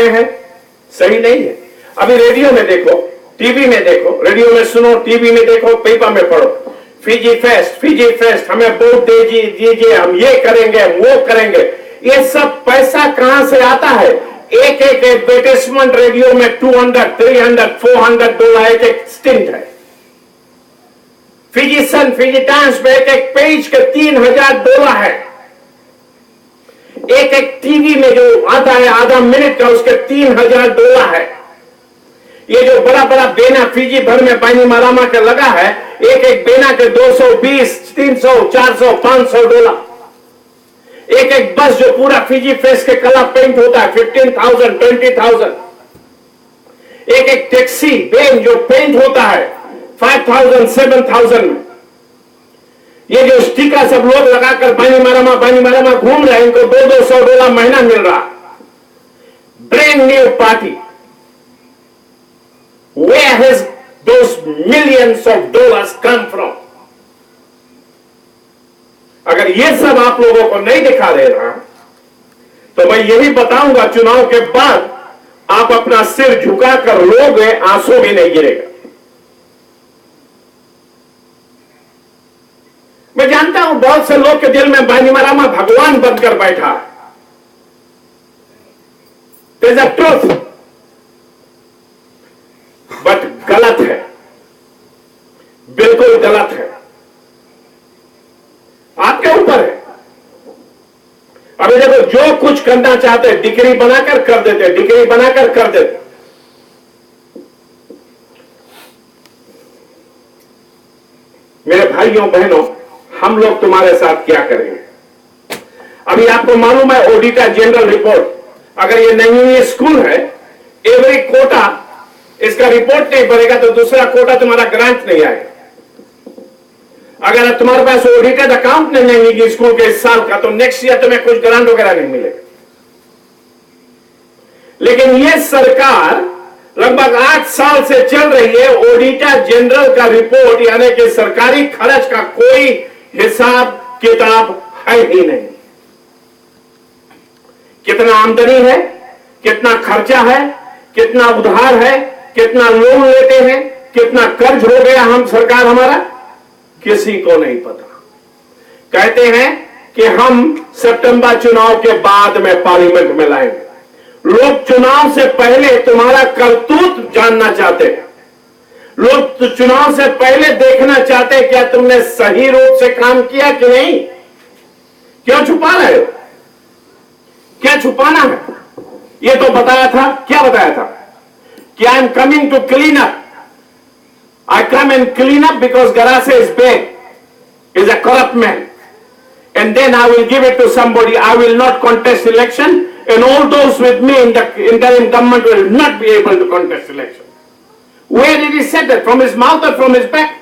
रहे हैं, सही नहीं है। अभी रेडियो में देखो, टीवी में देखो, रेडियो में सुनो, टीवी में देखो, पेपर में पढ़ो, फिजी फेस्ट, हमें वोट दीजिए, हम ये करेंगे, हम वो करेंगे। ये सब पैसा कहां से आता है? एक एक एडवर्टाइजमेंट रेडियो में $200, $300, $400 एक एक स्टिंट है। फिजी सन, फिजी टाइम्स में एक एक पेज के $3,000 है। एक एक टीवी में जो आता है आधा मिनट का, उसके $3,000 है। ये जो बड़ा बड़ा बेना फिजी भर में बानीमारामा का लगा है, एक एक बेना के $220, $300, $400, $500। एक एक बस जो पूरा फिजी फेस के कलर पेंट होता है, 15,000, 20,000। एक एक टैक्सी वेन जो पेंट होता है 5,000, 7,000 में। ये जो स्टिकर सब लोग लगाकर बानीमारामा घूम रहे हैं, इनको $200 महीना मिल रहा। Brand new party. Where has those millions of dollars come from? अगर ये सब आप लोगों को नहीं दिखा दे रहा, तो मैं यही बताऊंगा, चुनाव के बाद आप अपना सिर झुकाकर रोगे, आंसू भी नहीं गिरेगा। मैं जानता हूं बहुत से लोग के दिल में बानीमारामा भगवान बनकर बैठा है। There's a truth, बट गलत है, बिल्कुल गलत है। आपके ऊपर है। अभी देखो, जो कुछ करना चाहते हैं डिग्री बनाकर कर देते, डिग्री बनाकर कर देते। मेरे भाइयों बहनों, हम लोग तुम्हारे साथ क्या करेंगे? अभी आपको मालूम है ऑडिटर जनरल रिपोर्ट, अगर ये नहीं स्कूल है, एवरी कोटा इसका रिपोर्ट नहीं बनेगा तो दूसरा कोटा तुम्हारा ग्रांट नहीं आएगा। अगर तुम्हारे पास ऑडिटेड अकाउंट नहीं मिलेगी स्कूल के इस साल का, तो नेक्स्ट ईयर तुम्हें कुछ ग्रांट वगैरह नहीं मिलेगा। लेकिन ये सरकार लगभग 8 साल से चल रही है, ऑडिटर जनरल का रिपोर्ट यानी कि सरकारी खर्च का कोई हिसाब किताब है ही नहीं। कितना आमदनी है, कितना खर्चा है, कितना उधार है, कितना लोन लेते हैं, कितना कर्ज हो गया हम सरकार हमारा, किसी को नहीं पता। कहते हैं कि हम सितंबर चुनाव के बाद में पार्लियामेंट में लाएंगे। लोग चुनाव से पहले तुम्हारा करतूत जानना चाहते हैं। लोग तो चुनाव से पहले देखना चाहते हैं क्या तुमने सही रूप से काम किया कि नहीं। क्यों छुपा रहे हो? क्या छुपाना है? ये तो बताया था, क्या बताया था कि I am coming to clean up. I come and clean up because Garase is bad, is a corrupt man, and then I will give it to somebody. I will not contest election, and all those with me in the interim government will not be able to contest election. Where did he say that? From his mouth or from his back?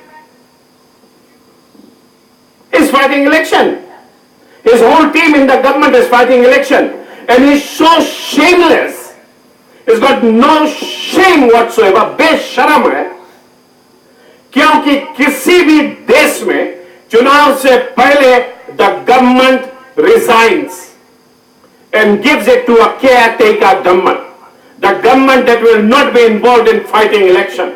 He's fighting election. His whole team in the government is fighting election, and he's so shameless. He's got no shame whatsoever. बेशरम है, क्योंकि किसी भी देश में चुनाव से पहले the government resigns and gives it to a caretaker government, the government that will not be involved in fighting election.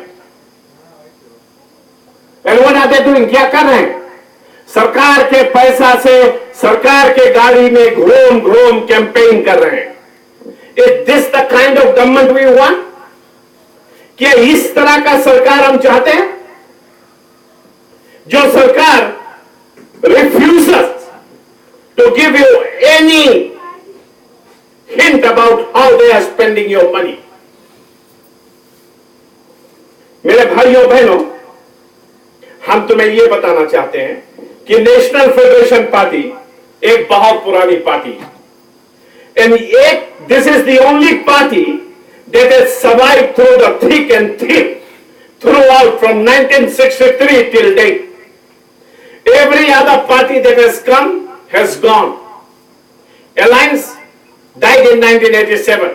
And what are they doing? क्या कर रहे हैं? सरकार के पैसा से सरकार के गाड़ी में घूम घूम कैंपेन कर रहे हैं। Is this the kind of government we want? क्या इस तरह का सरकार हम चाहते हैं? जो सरकार refuses to give you any hint about how they are spending your money. मेरे भाइयों बहनों, हम तुम्हें यह बताना चाहते हैं कि नेशनल फेडरेशन पार्टी एक बहुत पुरानी पार्टी है, and this is the only party that has survived through the thick and thin throughout from 1963 till date. Every other party that has come has gone. Alliance died in 1987.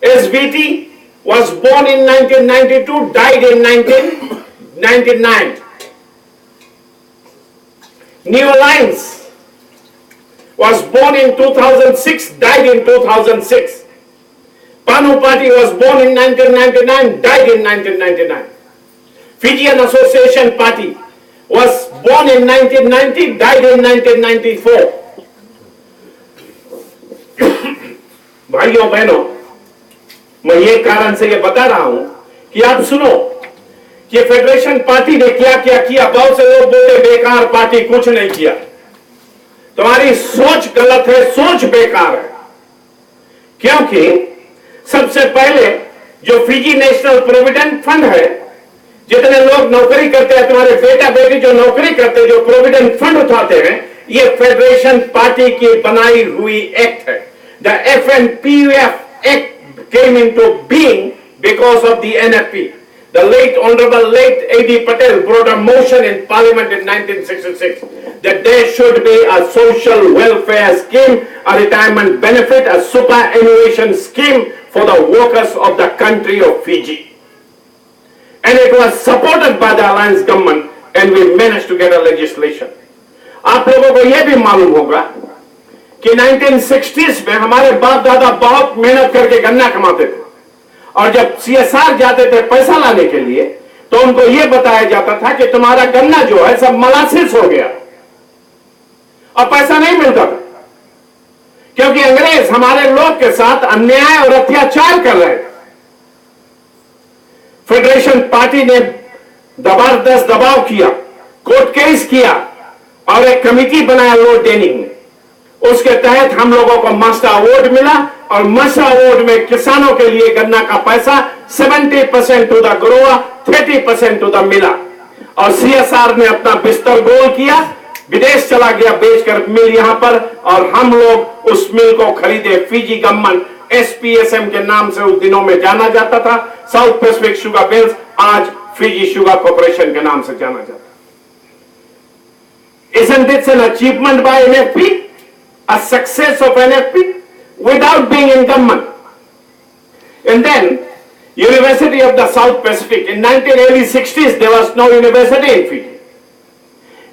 SVT was born in 1992, died in 1999. New Alliance was born in 2006, died in 2006. PANU party was born in 1999, died in 1999. Fijian Association Party was born in 1990, died in 1994. भाइयों बहनों, मैं ये कारण से ये बता रहा हूं कि आप सुनो कि फेडरेशन पार्टी ने क्या क्या किया। बहुत से लोग बोलते बेकार पार्टी, कुछ नहीं किया। तुम्हारी सोच गलत है, सोच बेकार है। क्योंकि सबसे पहले जो फिजी नेशनल प्रोविडेंट फंड है, जितने लोग नौकरी करते हैं, तुम्हारे बेटा बेटी जो नौकरी करते हैं, जो प्रोविडेंट फंड उठाते हैं, ये फेडरेशन पार्टी की बनाई हुई एक्ट है। The FNPUF Act came into being because of the NFP. The late Honorable A.D. Patel brought a motion in Parliament in 1966 that there should be a social welfare scheme, a retirement benefit, a superannuation scheme for the workers of the country of Fiji. And it was supported by the alliance government, and we managed to get a legislation. आप लोगों को यह भी मालूम होगा कि 1960s में हमारे बाप दादा बहुत मेहनत करके गन्ना कमाते थे, और जब CSR जाते थे पैसा लाने के लिए, तो उनको यह बताया जाता था कि तुम्हारा गन्ना जो है सब मोलासिस हो गया, और पैसा नहीं मिलता था, क्योंकि अंग्रेज हमारे लोग के साथ अन्याय और अत्याचार कर रहे थे। फेडरेशन पार्टी ने जबरदस्त दबाव किया, कोर्ट केस किया, और एक कमेटी बनाया लॉर्ड डेनिंग ने। उसके तहत हम लोगों को मास्टर अवार्ड मिला, और मास्टर अवार्ड में किसानों के लिए गन्ना का पैसा 70% to the grower, 30% to the miller. और CSR ने अपना बिस्तर गोल किया, विदेश चला गया बेचकर मिल यहां पर, और हम लोग उस मिल को खरीदे। फिजी गवर्नमेंट SPSM के नाम से उस दिनों में जाना जाता था, साउथ पैसिफिक शुगर मिल्स, आज फिजी शुगर कॉर्पोरेशन के नाम से जाना जाता है। Isn't this an achievement by NFP? A success of NFP without being in government? And then University of the South Pacific, in 1960s there was no university in Fiji.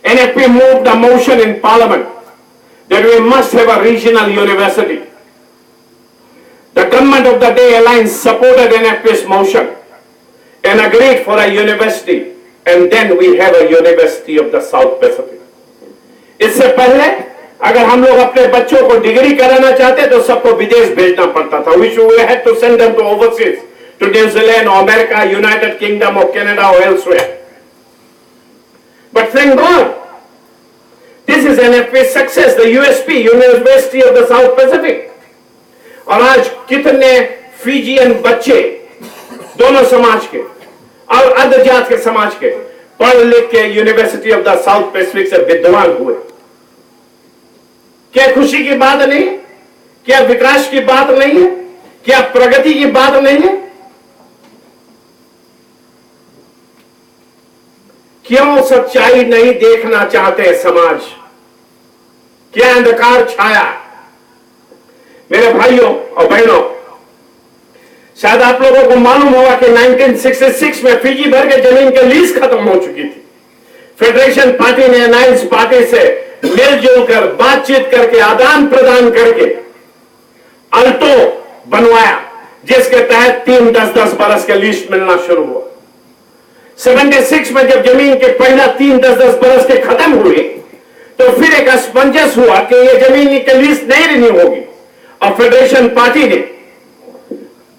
NFP moved a motion in Parliament that we must have a regional university. The government of the day alliance supported NFP's motion and agreed for a university, and then we have a University of the South Pacific. इससे पहले अगर हम लोग अपने बच्चों को degree कराना चाहते तो सबको विदेश भेजना पड़ता था। We had to send them to overseas, to New Zealand or America, United Kingdom or Canada or elsewhere. But thank God, this is NFP's success, the USP, University of the South Pacific. और आज कितने Fijian बच्चे दोनों समाज के और अर्ध जात के समाज के पढ़ लिख के university of the south Pacific से विद्वान हुए। क्या खुशी की बात नहीं है? क्या विकास की बात नहीं है? क्या प्रगति की बात नहीं है? क्यों सच्चाई नहीं देखना चाहते समाज? क्या अंधकार छाया? मेरे भाइयों और बहनों, शायद आप लोगों को मालूम होगा कि 1966 में फिजी भर के जमीन की लीज खत्म हो चुकी थी। फेडरेशन पार्टी ने अलायंस पार्टी से मिलजुल कर, बातचीत करके, आदान प्रदान करके अल्टो बनवाया, जिसके तहत 3-10 बरस के लीज मिलना शुरू हुआ। 76 में जब जमीन के पहला 3-10 बरस के खत्म हुए, तो फिर एक असमंजस हुआ कि यह जमीन की लीज नहीं रिन्यू होगी, और फेडरेशन पार्टी ने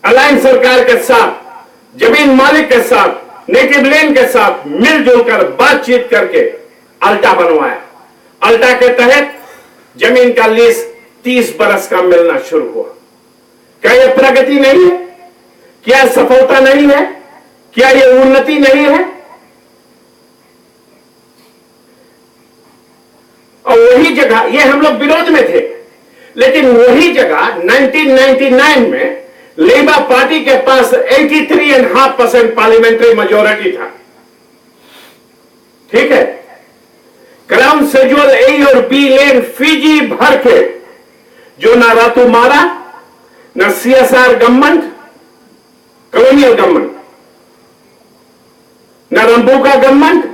अलायंस सरकार के साथ, जमीन मालिक के साथ, नेटिव लैंड के साथ मिलजुल कर बातचीत करके अल्टा बनवाया। अल्टा के तहत जमीन का लीज 30 बरस का मिलना शुरू हुआ। क्या यह प्रगति नहीं है? क्या सफलता नहीं है? क्या यह उन्नति नहीं है? और वही जगह, यह हम लोग विरोध में थे, लेकिन वही जगह 1999 में लेबर पार्टी के पास 83.5% पार्लियामेंट्री मेजोरिटी था। ठीक है, क्राउन शेड्यूल ए और बी लैंड फिजी भर के, जो ना रातुमारा, ना CSR गवर्नमेंट, कॉलोनियल गवर्नमेंट, ना रंबूका गवर्नमेंट,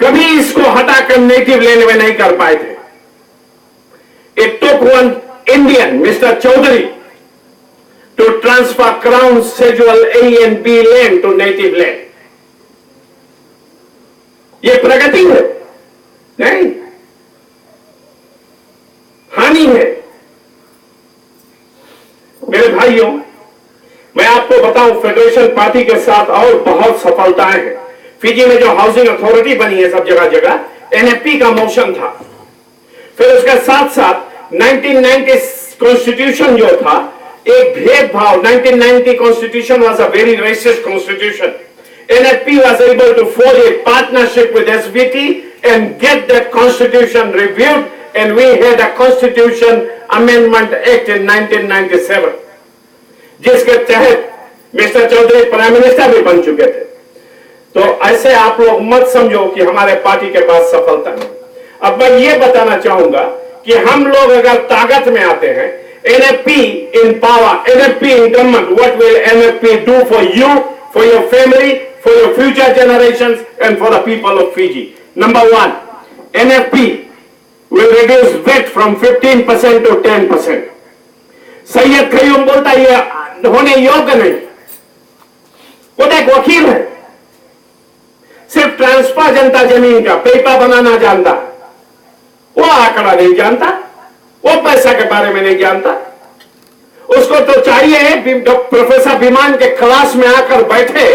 कभी इसको हटाकर नेटिव लैंड में नहीं कर पाए थे। It took one Indian, mister Chaudhary, to transfer Crown Schedule A and B land to native land. ये प्रगति है? नहीं, हानि है। मेरे भाइयों, मैं आपको बताऊं, फेडरेशन पार्टी के साथ और बहुत सफलताएं हैं। फिजी में जो हाउसिंग अथॉरिटी बनी है सब जगह जगह, एनएफपी का मोशन था। फिर उसके साथ साथ 1990 कॉन्स्टिट्यूशन जो था, एक भेदभाव, 1990 constitution was a very resist constitution. NFP was able to forge a partnership with SVT and get that constitution reviewed, and we had a Constitution Amendment Act in 1997, जिसके तहत मिस्टर चौधरी प्राइम मिनिस्टर भी बन चुके थे। तो ऐसे आप लोग मत समझो कि हमारे पार्टी के पास सफलता नहीं। अब मैं ये बताना चाहूंगा कि हम लोग अगर ताकत में आते हैं, NFP in power, NFP in government, what will NFP do for you, for your family, for your future generations, and for the people of Fiji? Number one, NFP will reduce VAT from 15% to 10%. Syed खयूम बोलता ये होने योग्य नहीं। वो एक वकील है, सिर्फ ट्रांसफर जनता जमीन का पेपर बनाना जानता, वो आंकड़ा नहीं जानता, वो पैसा के बारे में नहीं जानता। उसको तो चाहिए प्रोफेसर विमान के क्लास में आकर बैठे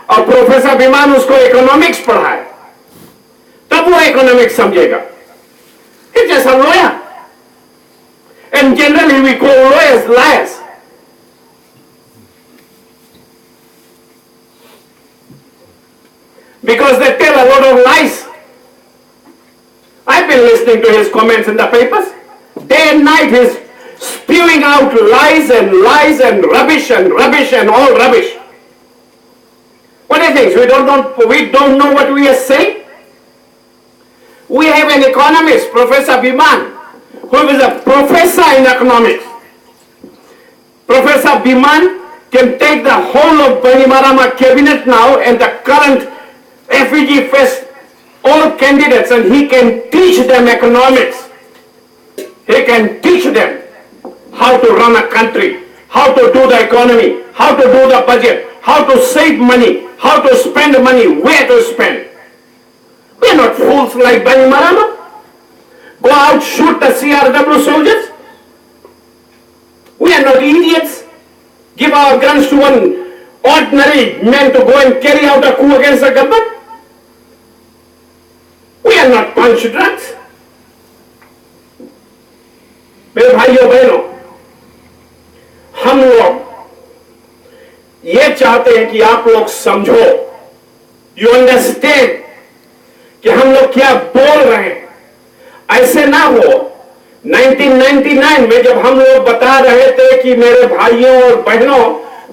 और प्रोफेसर विमान उसको इकोनॉमिक्स पढ़ाए, तब वो इकोनॉमिक्स समझेगा। It's just a lawyer, and generally we call lawyers liars. Because they tell a lot of lies. I've been listening to his comments in the papers. Day and night he's spewing out lies and lies and rubbish and all rubbish. What do you think? We don't know what we are saying? We have an economist, Professor Biman, who is a professor in economics. Professor Biman can take the whole of Bainimarama cabinet now and the current FEG Fest, all candidates, and he can teach them economics. He can teach them how to run a country, how to do the economy, how to do the budget, how to save money, how to spend money, where to spend. We are not fools like Bainimarama. Go out, shoot the CRW soldiers. We are not idiots. Give our guns to one ordinary man to go and carry out a coup against the government. We are not punch drunks. मेरे भाइयों बहनों, हम लोग ये चाहते हैं कि आप लोग समझो, यू अंडरस्टैंड कि हम लोग क्या बोल रहे हैं। ऐसे ना हो 1999 में जब हम लोग बता रहे थे कि मेरे भाइयों और बहनों,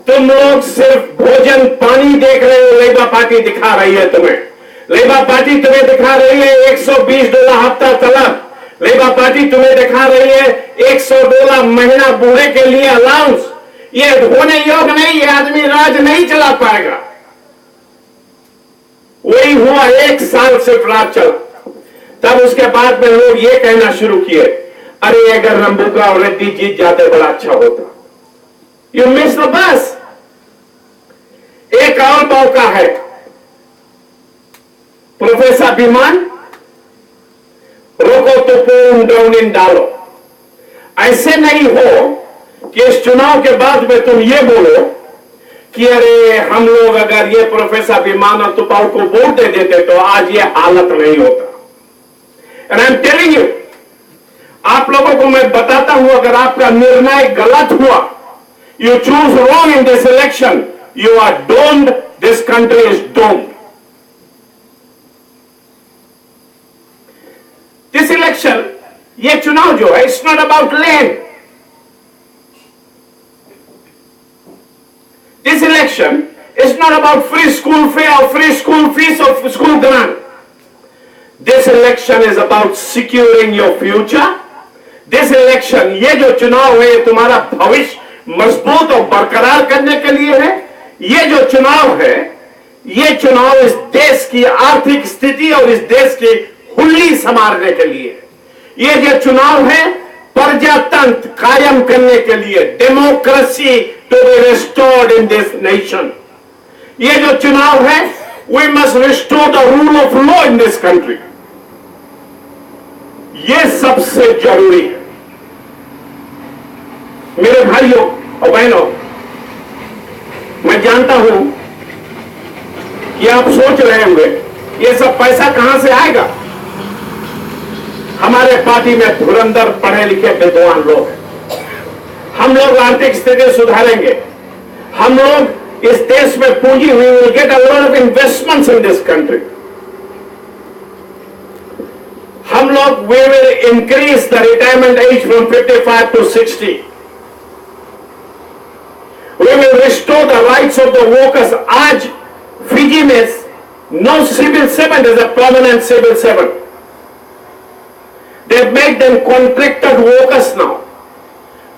तुम लोग सिर्फ भोजन पानी देख रहे हो, लेबर पार्टी दिखा रही है तुम्हें। लेबर पार्टी तुम्हें दिखा रही है $120 हफ्ता तलब। लेबर पार्टी तुम्हें दिखा रही है $100 महीना बूढ़े के लिए अलाउंस। ये होने योग्य नहीं, ये आदमी राज नहीं चला पाएगा। वही हुआ, 1 साल सिर्फ राज चला। तब उसके बाद में लोग ये कहना शुरू किए, अरे अगर रंबुका और रेड्डी जीत जाते बड़ा अच्छा होता। You miss the bus. एक और मौका है, प्रोफेसर विमान, रोको तो पूर्ण डाउन डालो। ऐसे नहीं हो कि इस चुनाव के बाद में तुम ये बोलो कि अरे हम लोग अगर ये प्रोफेसर विमान और तुपाल को वोट दे देते तो आज ये हालत नहीं होता। And I am telling you, आप लोगों को मैं बताता हूं, अगर आपका निर्णय गलत हुआ, you choose wrong in this election, you are doomed, this country is doomed. This election, ये चुनाव जो है, it's not about land. This election is not about free school fare or free school fees or school grant. This election is about securing your future. This election, ये जो चुनाव है, ये तुम्हारा भविष्य मजबूत और बरकरार करने के लिए है। ये जो चुनाव है, ये चुनाव इस देश की आर्थिक स्थिति और इस देश की हुल्ली संभालने के लिए। ये जो चुनाव है, प्रजातंत्र कायम करने के लिए, democracy to be restored in this nation, ये जो चुनाव है, we must restore the rule of law in this country. ये सबसे जरूरी है। मेरे भाइयों और बहनों, मैं जानता हूं कि आप सोच रहे होंगे ये सब पैसा कहां से आएगा। हमारे पार्टी में धुरंधर पढ़े लिखे विद्वान लोग हैं। हम लोग आर्थिक स्थिति सुधारेंगे। हम लोग इस देश में पूंजी, we will get a lot of investments in this country. हम लोग we will increase the retirement age from 55 to 60। We will restore the rights of the workers. आज फिजी में no civil servant is a permanent civil servant. They have made them contracted workers now.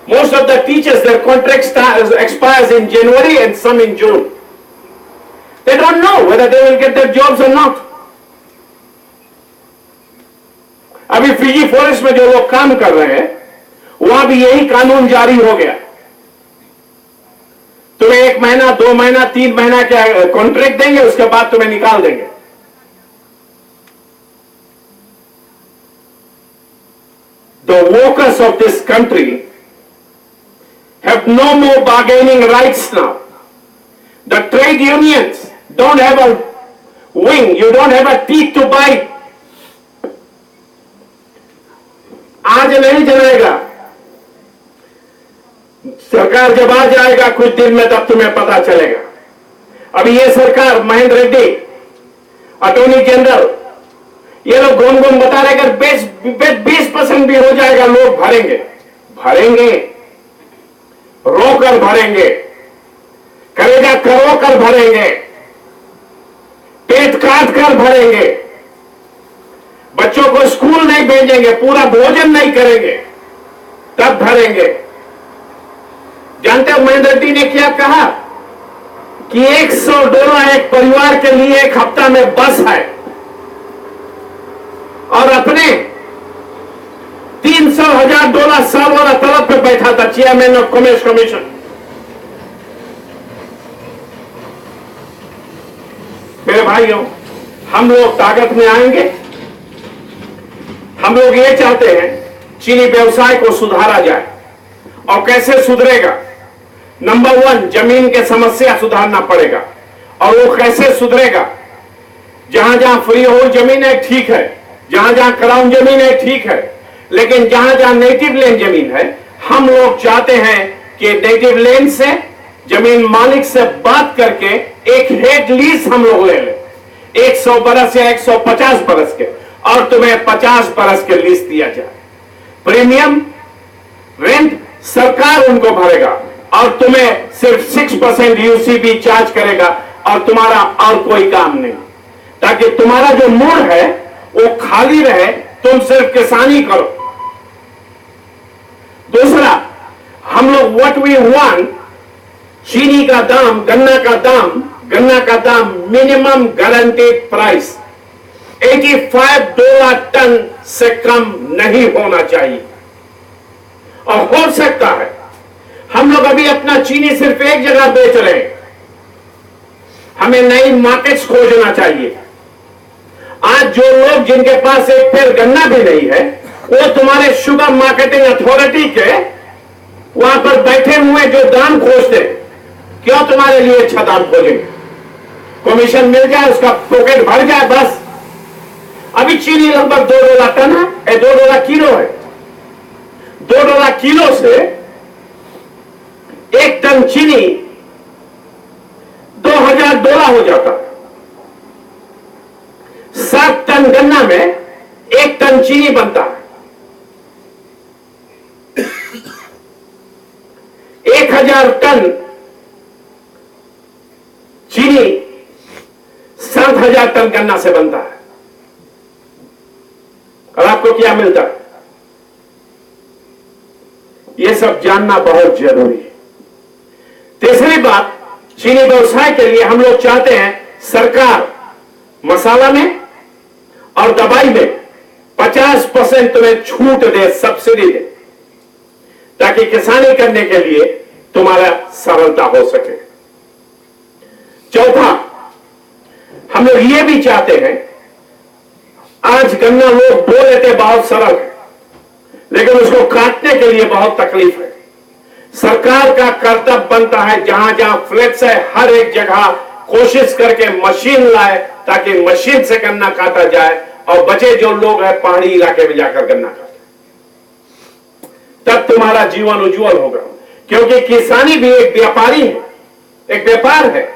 Most of the teachers, their contract expires in January and some in June. They don't know whether they will get their jobs or not. अभी Fiji forest में जो लोग काम कर रहे हैं, वहां भी यही कानून जारी हो गया। तुम्हें 1 महीना, 2 महीना, 3 महीना का कॉन्ट्रैक्ट देंगे, उसके बाद तुम्हें निकाल देंगे। The workers of this country have no more bargaining rights now. The trade unions don't have a wing. You don't have a teeth to bite. आज नहीं चलेगा। सरकार जब आ जाएगा कुछ दिन में, तब तुम्हें पता चलेगा। अभी ये सरकार, महेंद्र रेड्डी अटॉर्नी जनरल, ये लोग घूम घूम बता रहे अगर 20% भी हो जाएगा लोग भरेंगे। भरेंगे, रोकर भरेंगे, करेगा करो कर भरेंगे, पेट काट कर भरेंगे, बच्चों को स्कूल नहीं भेजेंगे, पूरा भोजन नहीं करेंगे, तब भरेंगे। जानते हो महेंद्र रेड्डी ने क्या कहा कि $100 एक परिवार के लिए एक हफ्ता में बस है, और अपने $300,000 साल वाला तलब पे बैठा था, चेयरमैन ऑफ कॉमर्स कमीशन। मेरे भाइयों, हम लोग ताकत में आएंगे। हम लोग ये चाहते हैं चीनी व्यवसाय को सुधारा जाए। और कैसे सुधरेगा? नंबर 1, जमीन के समस्या सुधारना पड़ेगा। और वो कैसे सुधरेगा? जहां जहां फ्री होल्ड जमीन है ठीक है, जहां जहां क्राउन जमीन है ठीक है, लेकिन जहां जहां नेटिव लैंड जमीन है, हम लोग चाहते हैं कि नेटिव लैंड से जमीन मालिक से बात करके एक हेड लीज हम लोग ले लें, 100 बरस या 150 बरस के, और तुम्हें 50 बरस के लीज दिया जाए। प्रीमियम रेंट सरकार उनको भरेगा और तुम्हें सिर्फ 6% यूसीबी चार्ज करेगा, और तुम्हारा और कोई काम नहीं, ताकि तुम्हारा जो मूड है वो खाली रहे, तुम सिर्फ किसानी करो। दूसरा, हम लोग व्हाट वी वांट, चीनी का दाम, गन्ना का दाम मिनिमम गारंटीड प्राइस $85 टन से कम नहीं होना चाहिए। और हो सकता है हम लोग अभी अपना चीनी सिर्फ एक जगह बेच रहे हैं, हमें नई मार्केट्स खोजना चाहिए। आज जो लोग जिनके पास एक पेड़ गन्ना भी नहीं है, वो तुम्हारे शुगर मार्केटिंग अथॉरिटी के वहां पर बैठे हुए जो दाम खोजते, क्यों तुम्हारे लिए अच्छा दाम खोजेंगे? कमीशन मिल जाए, उसका पॉकेट भर जाए, बस। अभी चीनी लगभग $2 टन है, $2 किलो है। $2 किलो से 1 टन चीनी $2,000 हो जाता है। 7 टन गन्ना में 1 टन चीनी बनता है। 1000 टन चीनी 7,000 टन गन्ना से बनता है। और आपको क्या मिलता है? यह सब जानना बहुत जरूरी है। तीसरी बात, चीनी व्यवसाय के लिए हम लोग चाहते हैं सरकार मसाला में और दवाई में 50% तुम्हें छूट दे, सब्सिडी दे। ताकि किसानी करने के लिए तुम्हारा सरलता हो सके। चौथा, हम लोग ये भी चाहते हैं, आज गन्ना लोग बो लेते बहुत सरल है, लेकिन उसको काटने के लिए बहुत तकलीफ है। सरकार का कर्तव्य बनता है जहां जहां फ्लेक्स है हर एक जगह कोशिश करके मशीन लाए ताकि मशीन से गन्ना काटा जाए और बचे जो लोग हैं पहाड़ी इलाके में जाकर गन्ना काटे, तब तुम्हारा जीवन उज्जवल होगा। क्योंकि किसानी भी एक व्यापारी है, एक व्यापार है।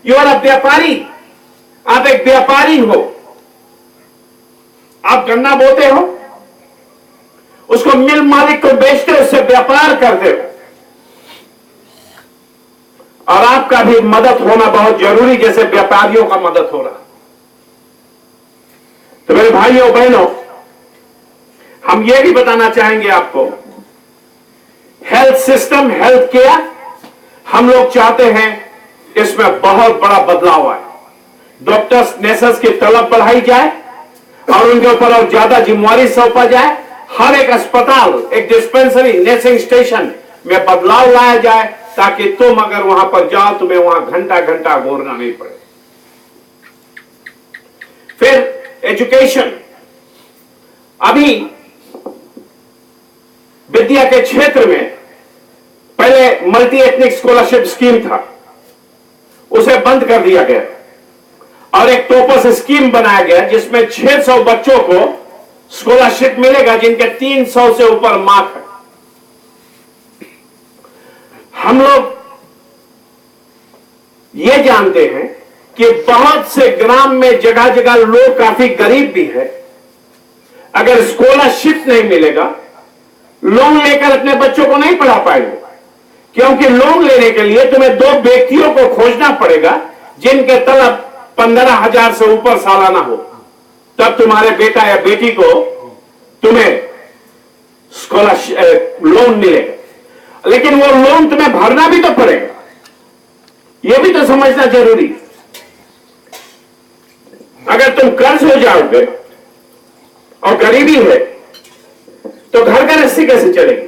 यू आर अ व्यापारी, आप एक व्यापारी हो। आप गन्ना बोते हो, उसको मिल मालिक को बेचते हो, उससे व्यापार करते हो, और आपका भी मदद होना बहुत जरूरी, जैसे व्यापारियों का मदद हो रहा। तो मेरे भाइयों बहनों, हम यह भी बताना चाहेंगे आपको, हेल्थ सिस्टम, हेल्थ केयर, हम लोग चाहते हैं इसमें बहुत बड़ा बदलाव आए। डॉक्टर्स, नर्सेस की तलब बढ़ाई जाए और उनके ऊपर और ज्यादा जिम्मेवारी सौंपा जाए। हर एक अस्पताल, एक डिस्पेंसरी, नर्सिंग स्टेशन में बदलाव लाया जाए ताकि तुम अगर वहां पर जाओ तुम्हें वहां घंटा घंटा घूरना नहीं पड़े। फिर एजुकेशन, अभी विद्या के क्षेत्र में पहले मल्टी एथनिक स्कॉलरशिप स्कीम था, उसे बंद कर दिया गया और एक टोपस स्कीम बनाया गया जिसमें 600 बच्चों को स्कॉलरशिप मिलेगा जिनके 300 से ऊपर मार्क है। हम लोग ये जानते हैं कि बहुत से ग्राम में जगह जगह लोग काफी गरीब भी है। अगर स्कॉलरशिप नहीं मिलेगा, लोन लेकर अपने बच्चों को नहीं पढ़ा पाएंगे, क्योंकि लोन लेने के लिए तुम्हें 2 व्यक्तियों को खोजना पड़ेगा जिनके तलब 15,000 से ऊपर सालाना हो, तब तुम्हारे बेटा या बेटी को तुम्हें स्कॉलरशिप लोन मिलेगा। लेकिन वो लोन तुम्हें भरना भी तो पड़ेगा, यह भी तो समझना जरूरी। अगर तुम कर्ज हो जाओगे और गरीबी है तो घर गृहस्थी कैसे चलेगी?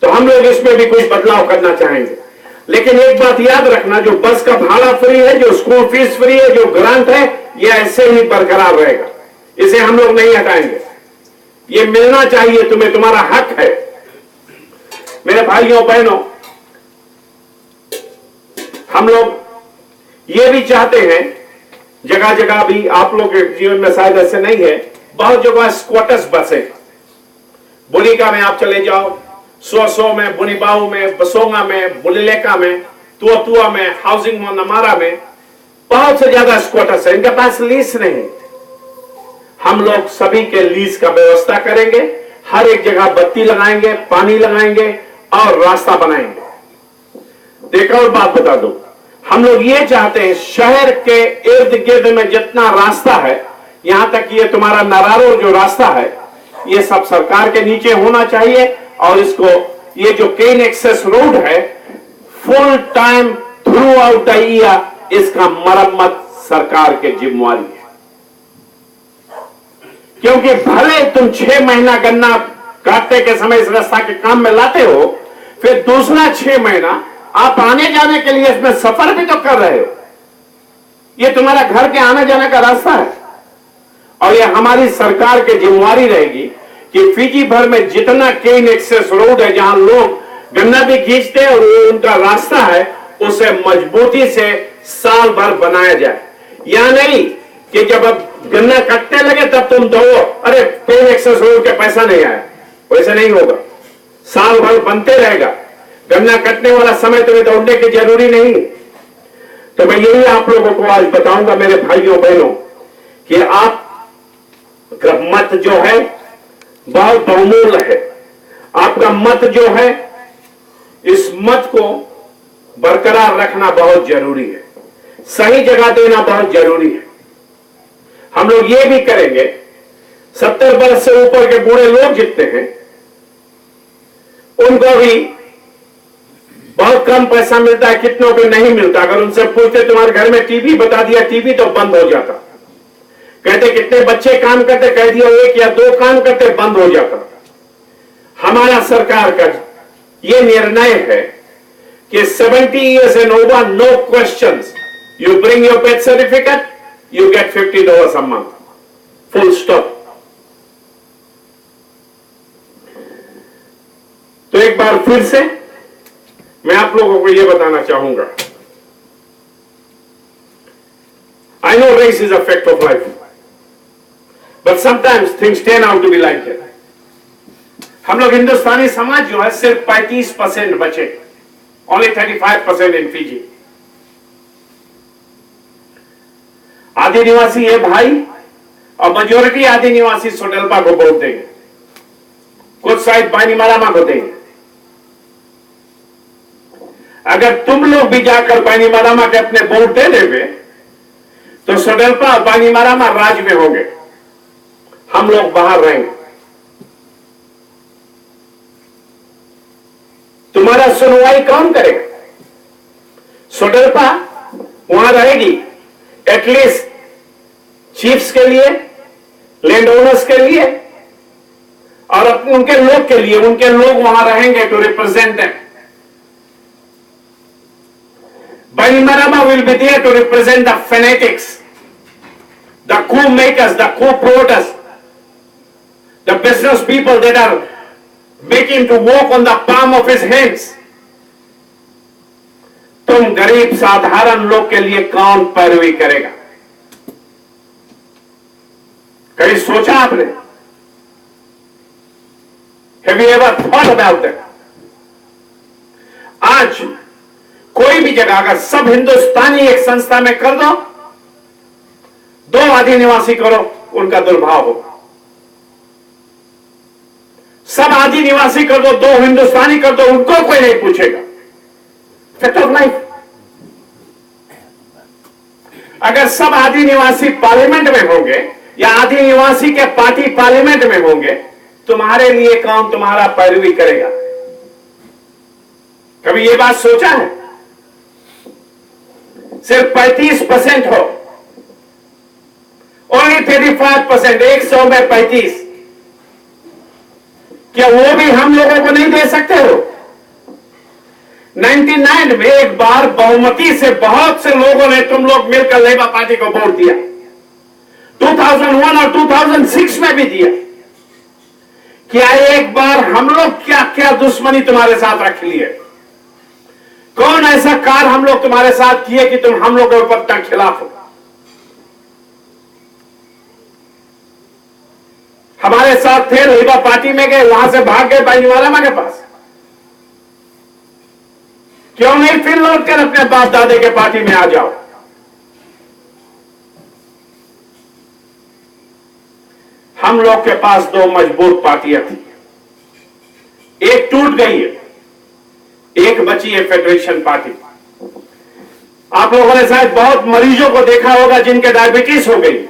तो हम लोग इसमें भी कुछ बदलाव करना चाहेंगे। लेकिन एक बात याद रखना, जो बस का भाड़ा फ्री है, जो स्कूल फीस फ्री है, जो ग्रांट है, यह ऐसे ही बरकरार रहेगा, इसे हम लोग नहीं हटाएंगे। यह मिलना चाहिए तुम्हें, तुम्हारा हक है। मेरे भाइयों बहनों, हम लोग ये भी चाहते हैं, जगह जगह भी आप लोग के जीवन में शायद ऐसे नहीं है, बहुत जगह स्क्वाटर्स बसे, बुनिका में आप चले जाओ, सो में, बुनिबाऊ में, बसोंगा में, बुलिलेका में, तुआ में, हाउसिंग में, नमारा में बहुत से ज्यादा स्क्वाटर्स है। इनके पास लीज नहीं। हम लोग सभी के लीज का व्यवस्था करेंगे, हर एक जगह बत्ती लगाएंगे, पानी लगाएंगे और रास्ता बनाएंगे। एक और बात बता दूं, हम लोग ये चाहते हैं शहर के इर्द गिर्द में जितना रास्ता है, यहां तक ये तुम्हारा नरारो जो रास्ता है, ये सब सरकार के नीचे होना चाहिए। और इसको, ये जो केन एक्सेस रोड है, full time through out the year इसका मरम्मत सरकार के जिम्मेवारी है। क्योंकि भले तुम 6 महीना गन्ना काटने के समय इस रास्ता के काम में लाते हो, फिर दूसरा 6 महीना आप आने जाने के लिए इसमें सफर भी तो कर रहे हो। ये तुम्हारा घर के आने जाने का रास्ता है और ये हमारी सरकार की जिम्मेवारी रहेगी कि फीजी भर में जितना केन एक्सेस रोड है, जहां लोग गन्ना भी खींचते हैं और उनका रास्ता है, उसे मजबूती से साल भर बनाया जाए। या नहीं कि जब अब गन्ना कटने लगे तब तुम दौड़ो, अरे केन एक्सेस रोड के पैसा नहीं आया। वैसे नहीं होगा, साल भर बनते रहेगा। गन्ना कटने वाला समय तुम्हें दौड़ने की जरूरी नहीं। तो मैं यही आप लोगों को आज बताऊंगा मेरे भाइयों बहनों कि आपका मत जो है बहुत बहुमूल्य है। आपका मत जो है, इस मत को बरकरार रखना बहुत जरूरी है, सही जगह देना बहुत जरूरी है। हम लोग ये भी करेंगे, 70 वर्ष से ऊपर के बूढ़े लोग जितने हैं उनको भी बहुत कम पैसा मिलता है, कितनों को नहीं मिलता। अगर उनसे पूछते तुम्हारे घर में टीवी, बता दिया टीवी, तो बंद हो जाता। कहते कितने बच्चे काम करते, कह दिया 1 या 2 काम करते, बंद हो जाता। हमारा सरकार का यह निर्णय है कि 70 years and over, no questions. You bring your birth certificate, you get $50 a month. Full stop. तो एक बार फिर से मैं आप लोगों को यह बताना चाहूंगा, I know race is a fact of life, but sometimes things turn out to be like that. हम लोग हिंदुस्तानी समाज जो है सिर्फ 35% बचे, only 35% in Fiji. आदि निवासी ये भाई और मेजोरिटी आदि निवासी सोडेल्पा को वोट देंगे, कुछ साइड बानीमरामा को देंगे। अगर तुम लोग भी जाकर बानीमरामा के अपने वोट दे देवे तो सोडेल्पा और बानीमरामा राज्य में होंगे, हम लोग बाहर रहेंगे। तुम्हारा सुनवाई कौन करेगा? सोडेल्पा वहां रहेगी एटलीस्ट चीफ्स के लिए, लैंड ओनर्स के लिए और उनके लोग के लिए। उनके लोग वहां रहेंगे to represent them. Bainimarama will be there to represent the fanatics, the coup makers, the coup promoters, the business people that are making to walk on the palm of his hands. तुम गरीब साधारण लोग के लिए कौन पैरवी करेगा? कहीं सोचा आपने? Have you ever thought about that? आज कोई भी जगह अगर सब हिंदुस्तानी एक संस्था में कर दो, 2 आदि निवासी करो, उनका दुर्भाव होगा। सब आदि निवासी कर दो, 2 हिंदुस्तानी कर दो, उनको कोई नहीं पूछेगा। Fact of life. अगर सब आदि निवासी पार्लियामेंट में होंगे या आदि निवासी के पार्टी पार्लियामेंट में होंगे, तुम्हारे लिए कौन तुम्हारा पैरवी करेगा? कभी ये बात सोचा है? सिर्फ 35% हो, ओनली 35%, 100 में 35। क्या वो भी हम लोगों को नहीं दे सकते हो? 99 में एक बार बहुमती से बहुत से लोगों ने तुम लोग मिलकर लेबर पार्टी को वोट दिया, 2001 और 2006 में भी दिया। क्या एक बार हम लोग क्या क्या दुश्मनी तुम्हारे साथ रख ली है? कौन ऐसा कार्य हम लोग तुम्हारे साथ किए कि तुम हम लोग के ऊपर तक खिलाफ हो? हमारे साथ थे, लेबर पार्टी में गए, वहां से भाग गए बानीमरामा के पास। क्यों नहीं फिर लौट कर अपने बाप दादे के पार्टी में आ जाओ? हम लोग के पास 2 मजबूत पार्टियां थी, एक टूट गई है, एक बची है फेडरेशन पार्टी। आप लोगों ने शायद बहुत मरीजों को देखा होगा जिनके डायबिटीज हो गई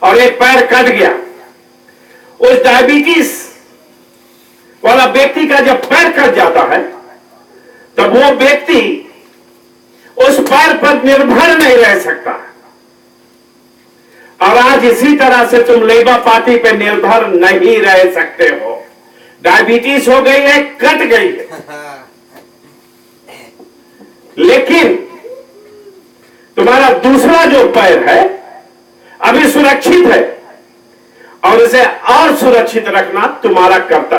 और एक पैर कट गया। उस डायबिटीज वाला व्यक्ति का जब पैर कट जाता है तब वो व्यक्ति उस पैर पर निर्भर नहीं रह सकता। और आज इसी तरह से तुम लेबर पार्टी पे निर्भर नहीं रह सकते हो। डायबिटीज हो गई है, कट गई है, लेकिन तुम्हारा दूसरा जो पैर है अभी सुरक्षित है और इसे और सुरक्षित रखना तुम्हारा कर्तव्य।